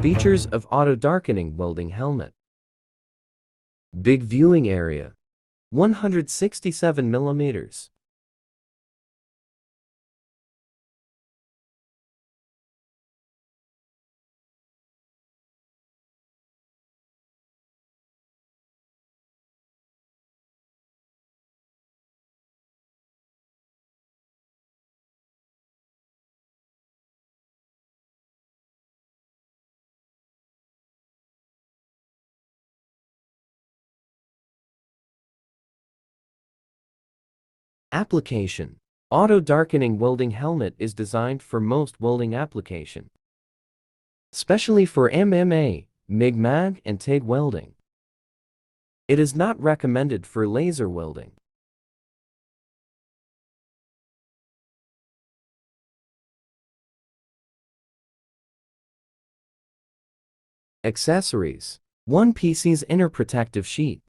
Features of Auto Darkening Welding Helmet. Big viewing area, 167 millimeters. Application. Auto Darkening Welding Helmet is designed for most welding application, especially for MMA, MIG-MAG, and TIG welding. It is not recommended for laser welding. Accessories. 1 PC's inner protective sheet.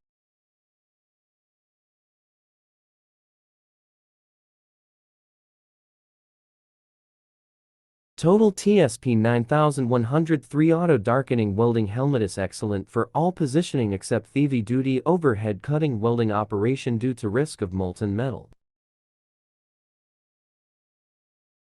Total TSP 9103 Auto Darkening Welding Helmet is excellent for all positioning except heavy-duty overhead cutting welding operation due to risk of molten metal.